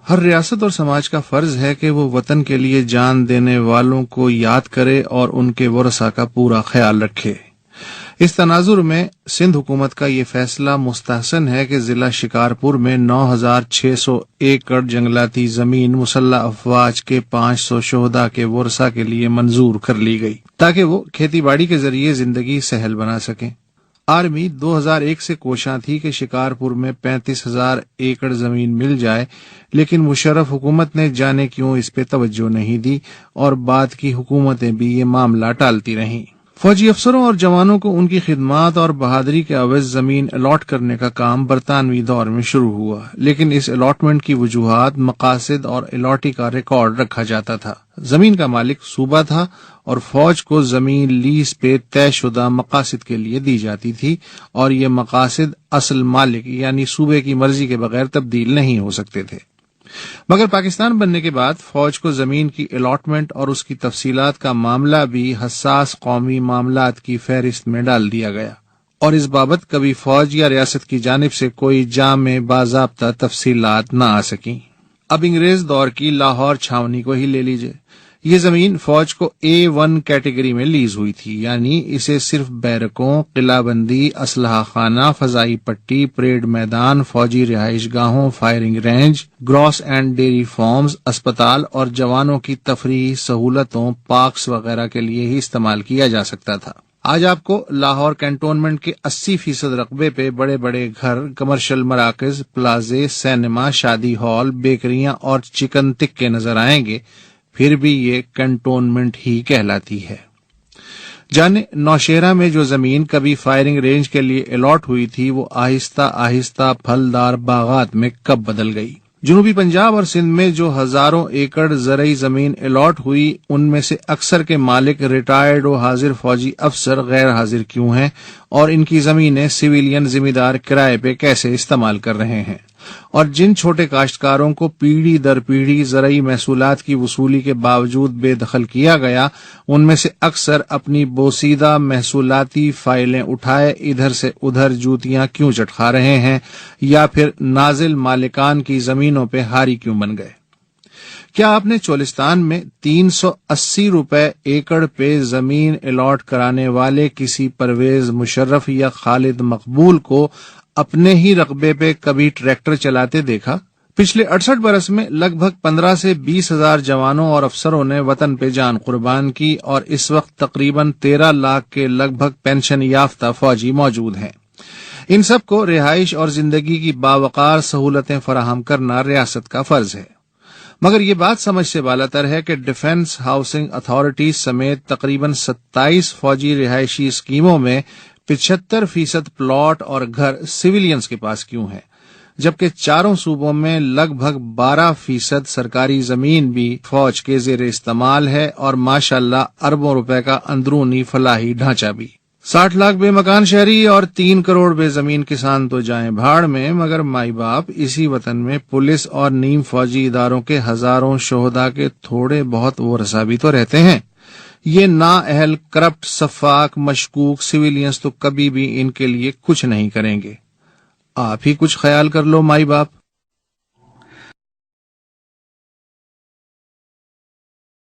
ہر ریاست اور سماج کا فرض ہے کہ وہ وطن کے لیے جان دینے والوں کو یاد کرے اور ان کے ورثاء کا پورا خیال رکھے۔ اس تناظر میں سندھ حکومت کا یہ فیصلہ مستحسن ہے کہ ضلع شکارپور میں 9600 ایکڑ جنگلاتی زمین مسلح افواج کے 500 شہداء کے ورثاء کے لیے منظور کر لی گئی تاکہ وہ کھیتی باڑی کے ذریعے زندگی سہل بنا سکیں۔ آرمی 2001 سے کوشاں تھی کہ شکارپور میں 35,000 ایکڑ زمین مل جائے، لیکن مشرف حکومت نے جانے کیوں اس پہ توجہ نہیں دی اور بعد کی حکومتیں بھی یہ معاملہ ٹالتی رہیں۔ فوجی افسروں اور جوانوں کو ان کی خدمات اور بہادری کے عوض زمین الاٹ کرنے کا کام برطانوی دور میں شروع ہوا، لیکن اس الاٹمنٹ کی وجوہات، مقاصد اور الاٹی کا ریکارڈ رکھا جاتا تھا۔ زمین کا مالک صوبہ تھا اور فوج کو زمین لیز پہ طے شدہ مقاصد کے لیے دی جاتی تھی، اور یہ مقاصد اصل مالک یعنی صوبے کی مرضی کے بغیر تبدیل نہیں ہو سکتے تھے۔ مگر پاکستان بننے کے بعد فوج کو زمین کی الاٹمنٹ اور اس کی تفصیلات کا معاملہ بھی حساس قومی معاملات کی فہرست میں ڈال دیا گیا، اور اس بابت کبھی فوج یا ریاست کی جانب سے کوئی جامع باضابطہ تفصیلات نہ آ سکیں۔ اب انگریز دور کی لاہور چھاونی کو ہی لے لیجئے۔ یہ زمین فوج کو A1 کیٹیگری میں لیز ہوئی تھی، یعنی اسے صرف بیرکوں، قلعہ بندی، اسلحہ خانہ، فضائی پٹی، پریڈ میدان، فوجی رہائش گاہوں، firing range, grass and dairy farms, اسپتال اور جوانوں کی تفریحی سہولتوں، پارکس وغیرہ کے لیے ہی استعمال کیا جا سکتا تھا۔ آج آپ کو لاہور کینٹونمنٹ کے 80% رقبے پہ بڑے بڑے گھر، کمرشل مراکز، پلازے، سینما، شادی ہال، بیکریاں اور چکن تکے نظر آئیں گے، پھر بھی یہ کنٹونمنٹ ہی کہلاتی ہے۔ جانے نوشہرہ میں جو زمین کبھی فائرنگ رینج کے لیے الاٹ ہوئی تھی، وہ آہستہ آہستہ پھلدار باغات میں کب بدل گئی۔ جنوبی پنجاب اور سندھ میں جو ہزاروں ایکڑ زرعی زمین الاٹ ہوئی، ان میں سے اکثر کے مالک ریٹائرڈ و حاضر فوجی افسر غیر حاضر کیوں ہیں، اور ان کی زمینیں سویلین ذمہ دار کرائے پہ کیسے استعمال کر رہے ہیں؟ اور جن چھوٹے کاشتکاروں کو پیڑھی در پیڑھی زرعی محصولات کی وصولی کے باوجود بے دخل کیا گیا، ان میں سے اکثر اپنی بوسیدہ محصولاتی فائلیں اٹھائے ادھر سے ادھر جوتیاں کیوں چٹکا رہے ہیں، یا پھر نازل مالکان کی زمینوں پہ ہاری کیوں بن گئے؟ کیا آپ نے چولستان میں 380 روپے ایکڑ پہ زمین الاٹ کرانے والے کسی پرویز مشرف یا خالد مقبول کو اپنے ہی رقبے پہ کبھی ٹریکٹر چلاتے دیکھا؟ پچھلے 68 برس میں لگ بھگ 15 سے 20 ہزار جوانوں اور افسروں نے وطن پہ جان قربان کی، اور اس وقت تقریباً 13 لاکھ کے لگ بھگ پینشن یافتہ فوجی موجود ہیں۔ ان سب کو رہائش اور زندگی کی باوقار سہولتیں فراہم کرنا ریاست کا فرض ہے۔ مگر یہ بات سمجھ سے بالاتر ہے کہ ڈیفنس ہاؤسنگ اتھارٹی سمیت تقریباً 27 فوجی رہائشی اسکیموں میں 75% پلاٹ اور گھر سویلینز کے پاس کیوں ہیں، جبکہ چاروں صوبوں میں لگ بھگ 12% سرکاری زمین بھی فوج کے زیر استعمال ہے، اور ماشاءاللہ اربوں روپے کا اندرونی فلاحی ڈھانچہ بھی۔ 60 لاکھ بے مکان شہری اور 3 کروڑ بے زمین کسان تو جائیں بھاڑ میں، مگر مائی باپ اسی وطن میں پولیس اور نیم فوجی اداروں کے ہزاروں شہداء کے تھوڑے بہت ورثاء بھی تو رہتے ہیں۔ یہ نااہل، کرپٹ، سفاک، مشکوک سویلینز تو کبھی بھی ان کے لیے کچھ نہیں کریں گے۔ آپ ہی کچھ خیال کر لو مائی باپ۔